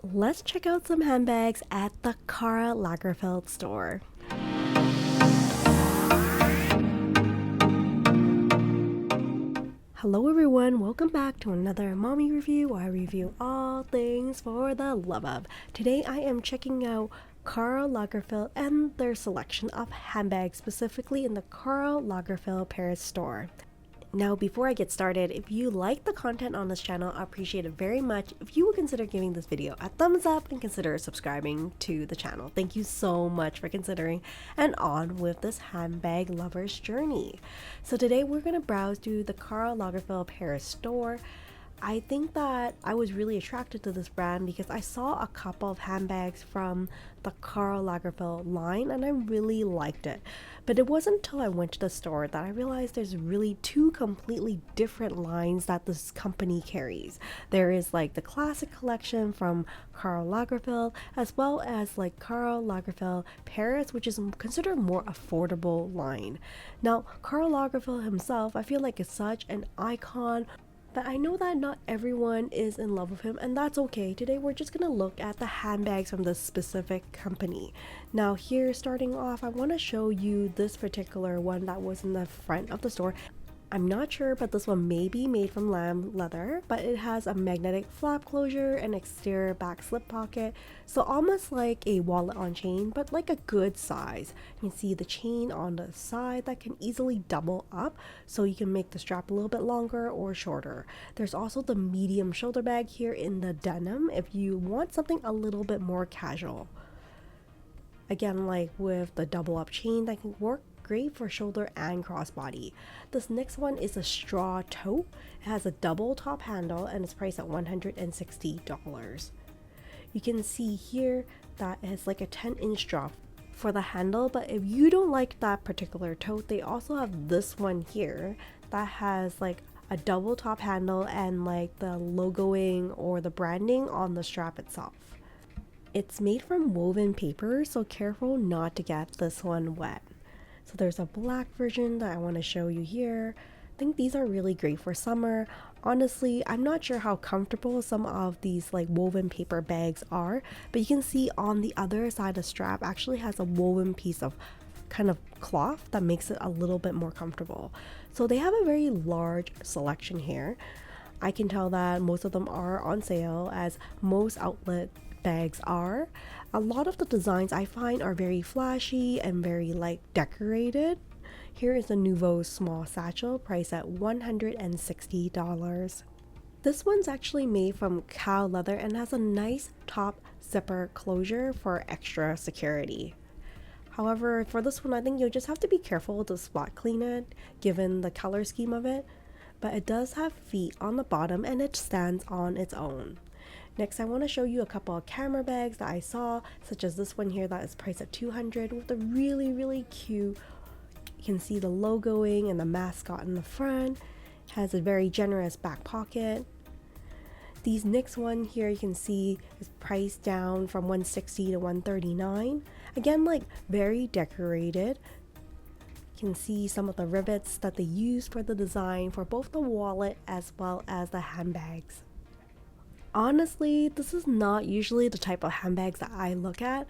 Let's check out some handbags at the Karl Lagerfeld store. Hello everyone, welcome back to another mommy review where I review all things for the love of. Today I am checking out Karl Lagerfeld and their selection of handbags, specifically in the Karl Lagerfeld Paris store. Now, before I get started, if you like the content on this channel, I appreciate it very much if you would consider giving this video a thumbs up and consider subscribing to the channel. Thank you so much for considering, and on with this handbag lover's journey. So today we're going to browse through the Karl Lagerfeld Paris store. I think that I was really attracted to this brand because I saw a couple of handbags from the Karl Lagerfeld line and I really liked it. But it wasn't until I went to the store that I realized there's really two completely different lines that this company carries. There is like the classic collection from Karl Lagerfeld, as well as like Karl Lagerfeld Paris, which is considered a more affordable line. Now, Karl Lagerfeld himself, I feel like is such an icon, but I know that not everyone is in love with him, and that's okay. Today we're just gonna look at the handbags from this specific company. Now here, starting off, I want to show you this particular one that was in the front of the store. I'm not sure, but this one may be made from lamb leather, but it has a magnetic flap closure and exterior back slip pocket, so almost like a wallet on chain, but like a good size. You can see the chain on the side that can easily double up, so you can make the strap a little bit longer or shorter. There's also the medium shoulder bag here in the denim if you want something a little bit more casual. Again, like with the double up chain, that can work great for shoulder and crossbody. This next one is a straw tote. It has a double top handle and it's priced at $160. You can see here that it has like a 10-inch drop for the handle, but if you don't like that particular tote, they also have this one here that has like a double top handle and like the logoing or the branding on the strap itself. It's made from woven paper, so careful not to get this one wet. So there's a black version that I want to show you here. I think these are really great for summer. Honestly, I'm not sure how comfortable some of these like woven paper bags are, but you can see on the other side the strap actually has a woven piece of kind of cloth that makes it a little bit more comfortable. So they have a very large selection here. I can tell that most of them are on sale, as most outlet bags are. A lot of the designs I find are very flashy and very like decorated. Here is the Nouveau small satchel priced at $160. This one's actually made from cow leather and has a nice top zipper closure for extra security. However, for this one I think you'll just have to be careful to spot clean it given the color scheme of it, but it does have feet on the bottom and it stands on its own. Next, I want to show you a couple of camera bags that I saw, such as this one here that is priced at $200 with a really cute, you can see the logoing and the mascot in the front. It has a very generous back pocket. These next one here you can see is priced down from $160 to $139. Again, like very decorated. You can see some of the rivets that they use for the design for both the wallet as well as the handbags. Honestly, this is not usually the type of handbags that I look at,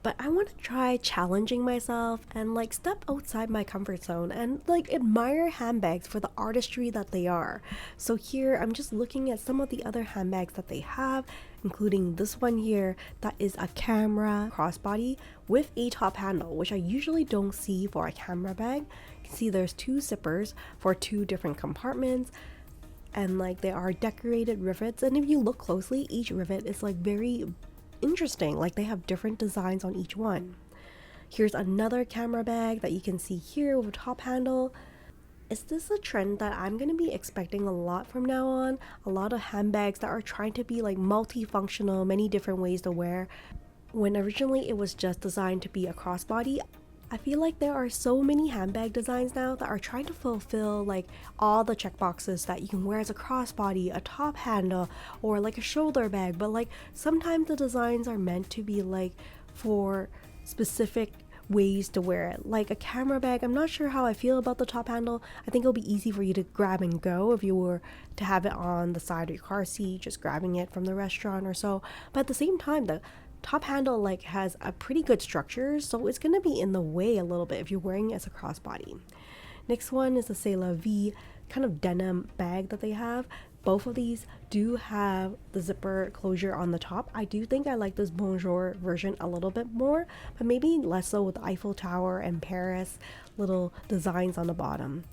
but I want to try challenging myself and like step outside my comfort zone and like admire handbags for the artistry that they are. So here I'm just looking at some of the other handbags that they have, including this one here that is a camera crossbody with a top handle, which I usually don't see for a camera bag. You can see there's two zippers for two different compartments, and like they are decorated rivets, and if you look closely, each rivet is like very interesting, like they have different designs on each one. Here's another camera bag that you can see here with a top handle. Is this a trend that I'm going to be expecting a lot from now on? A lot of handbags that are trying to be like multifunctional, many different ways to wear, when originally it was just designed to be a crossbody. I feel like there are so many handbag designs now that are trying to fulfill like all the checkboxes that you can wear as a crossbody, a top handle, or like a shoulder bag, but like sometimes the designs are meant to be like for specific ways to wear it. Like a camera bag, I'm not sure how I feel about the top handle. I think it'll be easy for you to grab and go if you were to have it on the side of your car seat, just grabbing it from the restaurant or so. But at the same time, the top handle like has a pretty good structure, so it's gonna be in the way a little bit if you're wearing it as a crossbody. Next one is the C'est La Vie kind of denim bag that they have. Both of these do have the zipper closure on the top. I do think I like this Bonjour version a little bit more, but maybe less so with the Eiffel Tower and Paris little designs on the bottom.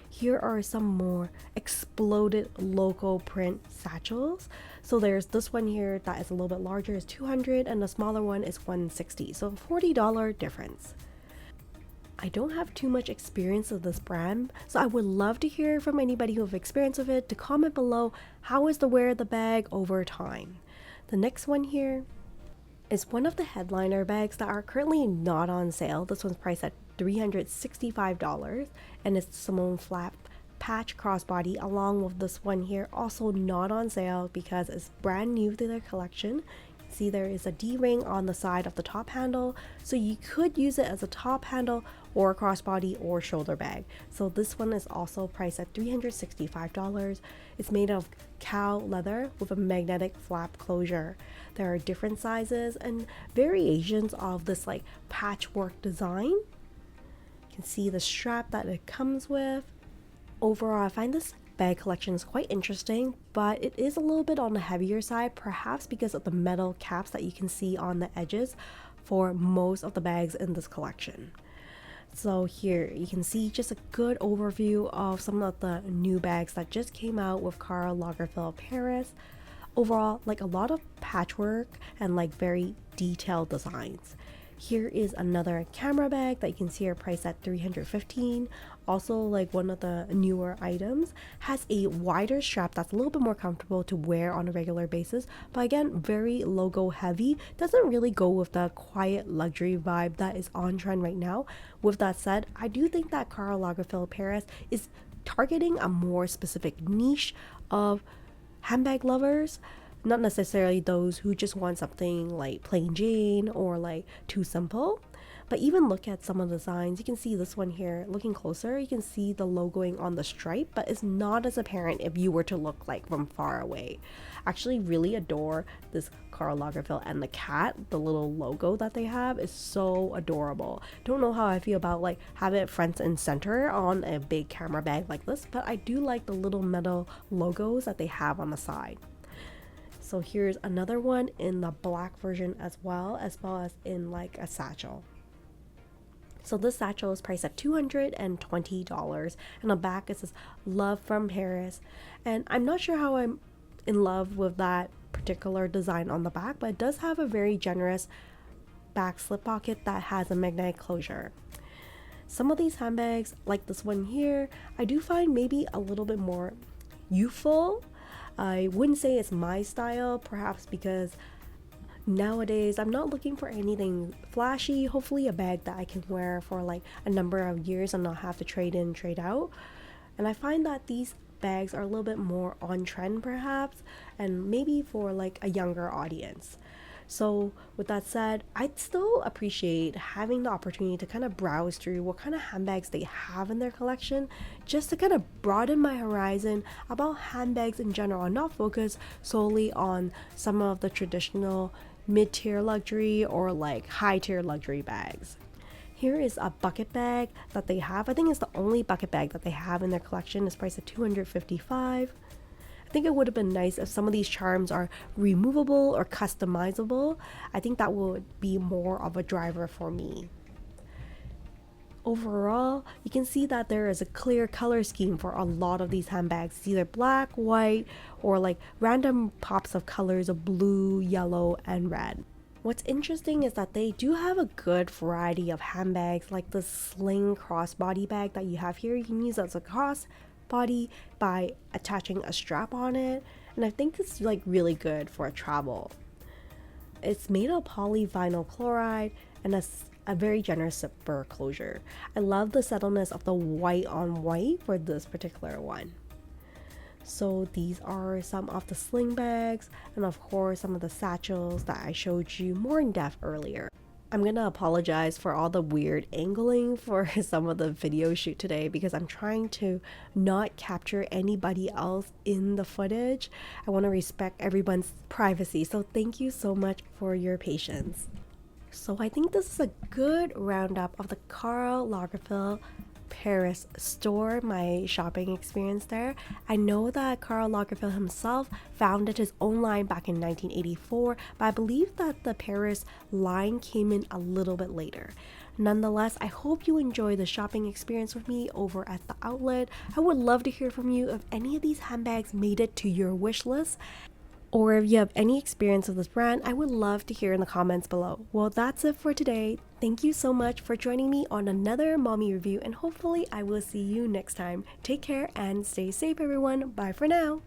Here are some more exploded logo print satchels. So there's this one here that is a little bit larger, is $200, and the smaller one is $160, so $40 difference. I don't have too much experience of this brand, so I would love to hear from anybody who have experience with it to comment below how is the wear of the bag over time. The next one here is one of the headliner bags that are currently not on sale. This one's priced at $365, and it's Simone Flap patch crossbody, along with this one here, also not on sale because it's brand new to their collection. See, there is a D-ring on the side of the top handle, so you could use it as a top handle or crossbody or shoulder bag. So this one is also priced at $365. It's made of cow leather with a magnetic flap closure. There are different sizes and variations of this like patchwork design. You can see the strap that it comes with. Overall, I find this bag collection is quite interesting, but it is a little bit on the heavier side, perhaps because of the metal caps that you can see on the edges for most of the bags in this collection. So here you can see just a good overview of some of the new bags that just came out with Karl Lagerfeld Paris. Overall, like a lot of patchwork and like very detailed designs. Here is another camera bag that you can see are priced at $315. Also, like one of the newer items, has a wider strap that's a little bit more comfortable to wear on a regular basis, but again, very logo heavy. Doesn't really go with the quiet luxury vibe that is on trend right now. With that said, I do think that Karl Lagerfeld Paris is targeting a more specific niche of handbag lovers. Not necessarily those who just want something like plain Jane or like too simple. But even look at some of the designs. You can see this one here, looking closer, you can see the logoing on the stripe, but it's not as apparent if you were to look like from far away. Actually really adore this Karl Lagerfeld, and the cat, the little logo that they have is so adorable. Don't know how I feel about like having it front and center on a big camera bag like this, but I do like the little metal logos that they have on the side. So here's another one in the black version as well as in like a satchel. So this satchel is priced at $220, and on the back it says "Love from Paris." And I'm not sure how I'm in love with that particular design on the back, but it does have a very generous back slip pocket that has a magnetic closure. Some of these handbags, like this one here, I do find maybe a little bit more youthful. I wouldn't say it's my style, perhaps because nowadays I'm not looking for anything flashy. Hopefully a bag that I can wear for like a number of years and not have to trade in, trade out. And I find that these bags are a little bit more on trend perhaps, and maybe for like a younger audience. So with that said, I'd still appreciate having the opportunity to kind of browse through what kind of handbags they have in their collection, just to kind of broaden my horizon about handbags in general and not focus solely on some of the traditional mid-tier luxury or like high-tier luxury bags. Here is a bucket bag that they have. I think it's the only bucket bag that they have in their collection. It's priced at $255. I think it would have been nice if some of these charms are removable or customizable. I think that would be more of a driver for me. Overall, you can see that there is a clear color scheme for a lot of these handbags. It's either black, white, or like random pops of colors of blue, yellow, and red. What's interesting is that they do have a good variety of handbags, like the sling crossbody bag that you have here. You can use it as a crossbody by attaching a strap on it, and I think it's like really good for travel. It's made of polyvinyl chloride and a very generous zipper closure. I love the subtleness of the white on white for this particular one. So these are some of the sling bags, and of course some of the satchels that I showed you more in depth earlier. I'm gonna apologize for all the weird angling for some of the video shoot today because I'm trying to not capture anybody else in the footage. I want to respect everyone's privacy, so thank you so much for your patience. So I think this is a good roundup of the Karl Lagerfeld Paris store, my shopping experience there. I know that Karl Lagerfeld himself founded his own line back in 1984, but I believe that the Paris line came in a little bit later. Nonetheless, I hope you enjoy the shopping experience with me over at the outlet. I would love to hear from you if any of these handbags made it to your wish list. Or if you have any experience with this brand, I would love to hear in the comments below. Well, that's it for today. Thank you so much for joining me on another mommy review, and hopefully I will see you next time. Take care and stay safe, everyone. Bye for now.